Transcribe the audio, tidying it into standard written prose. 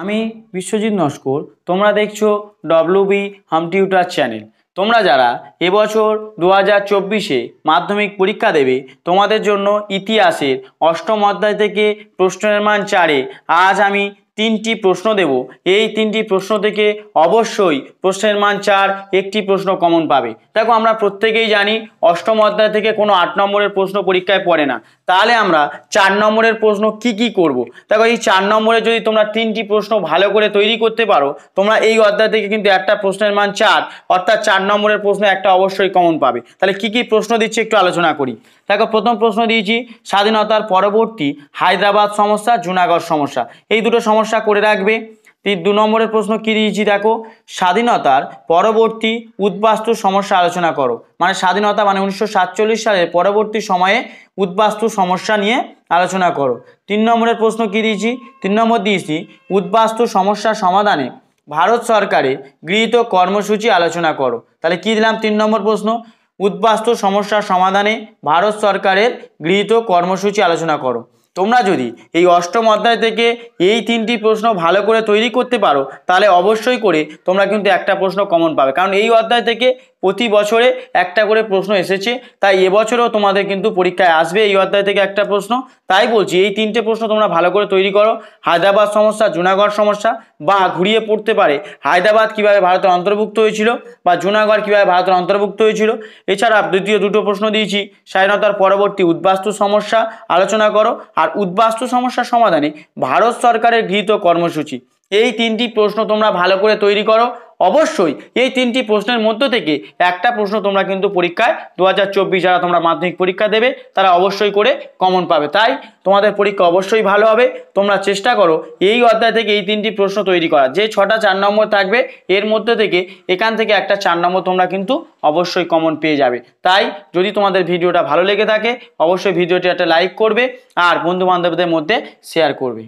আমি বিশ্বজিৎ নস্কর। তোমরা দেখছো ডব্লিউবি হোম টিউটর চ্যানেল। তোমরা যারা এবছর 2024-এ মাধ্যমিক পরীক্ষা দেবে, তোমাদের জন্য ইতিহাসের অষ্টম অধ্যায় থেকে প্রশ্ন নির্মাণ 4-এ আজ আমি 3টি প্রশ্ন দেব। এই 3টি প্রশ্ন থেকে অবশ্যই প্রশ্ন নির্মাণ 4 একটি প্রশ্ন কমন পাবে। দেখো, আমরা প্রত্যেকেই জানি অষ্টম অধ্যায় থেকে কোনো 8 নম্বরের প্রশ্ন পরীক্ষায় পড়ে না। তাহলে আমরা 4 নম্বরের প্রশ্ন কি করব। দেখো, এই 4 নম্বরে যদি তোমরা 3টি প্রশ্ন ভালো করে তৈরি করতে পারো, তোমরা এই অধ্যায় থেকে কিন্তু একটা প্রশ্নের মান 4, অর্থাৎ 4 নম্বরের প্রশ্ন একটা অবশ্যই কমন পাবে। তাহলে কি প্রশ্ন দিচ্ছি একটু আলোচনা করি। দেখো, প্রথম প্রশ্ন দিয়েছি স্বাধীনতার পরবর্তী হায়দ্রাবাদ সমস্যা, জুনাগড় সমস্যা। এই দুটো সমস্যা করে রাখবে। 2 নম্বরের প্রশ্ন কি দিয়েছি দেখো, স্বাধীনতার পরবর্তী উদ্বাস্তু সমস্যা আলোচনা করো। মানে স্বাধীনতা মানে 1947 সালের পরবর্তী সময়ে উদ্বাস্তু সমস্যা নিয়ে আলোচনা করো। 3 নম্বরের প্রশ্ন কি দিয়েছি, 3 নম্বর দিয়েছি উদ্বাস্তু সমস্যা সমাধানে ভারত সরকারের গৃহীত কর্মসূচি আলোচনা করো। তাহলে কি দিলাম 3 নম্বর প্রশ্ন, উদ্বাস্তু সমস্যা সমাধানে ভারত সরকারের গৃহীত কর্মসূচি আলোচনা করো। তোমরা যদি এই অষ্টম অধ্যায় থেকে এই 3টি প্রশ্ন ভালো করে তৈরি করতে পারো, তাহলে অবশ্যই করে তোমরা কিন্তু একটা প্রশ্ন কমন পাবে। কারণ এই অধ্যায় থেকে প্রতি বছরে একটা করে প্রশ্ন এসেছে, তাই এবছরেও তোমাদের কিন্তু পরীক্ষায় আসবে এই অধ্যায় থেকে একটা প্রশ্ন। তাই বলছি এই 3টে প্রশ্ন তোমরা ভালো করে তৈরি করো। হায়দ্রাবাদ সমস্যা, জুনাগড় সমস্যা, বা ঘুরিয়ে পড়তে পারে হায়দ্রাবাদ কিভাবে ভারতের অন্তর্ভুক্ত হয়েছিল বা জুনাগড় কিভাবে ভারতের অন্তর্ভুক্ত হয়েছিল। এছাড়া দ্বিতীয় দুটো প্রশ্ন দিয়েছি স্বাধীনতার পরবর্তী উদ্বাস্তু সমস্যা আলোচনা করো আর উদ্বাস্তু সমস্যার সমাধানে ভারত সরকারের গৃহীত কর্মসূচি। এই 3টি প্রশ্ন তোমরা ভালো করে তৈরি করো। অবশ্যই এই 3টি প্রশ্নের মধ্য থেকে একটা প্রশ্ন তোমরা কিন্তু পরীক্ষায় 2024 যারা তোমরা মাধ্যমিক পরীক্ষা দেবে তারা অবশ্যই করে কমন পাবে। তাই তোমাদের পরীক্ষা অবশ্যই ভালো হবে। তোমরা চেষ্টা করো এই অধ্যায় থেকে এই 3টি প্রশ্ন তৈরি করা। যে 6টা 4 নম্বর থাকবে এর মধ্যে থেকে এখান থেকে একটা 4 নম্বর তোমরা কিন্তু অবশ্যই কমন পেয়ে যাবে। তাই যদি তোমাদের ভিডিওটা ভালো লেগে থাকে অবশ্যই ভিডিওটি একটা লাইক করবে আর বন্ধু বান্ধবদের মধ্যে শেয়ার করবে।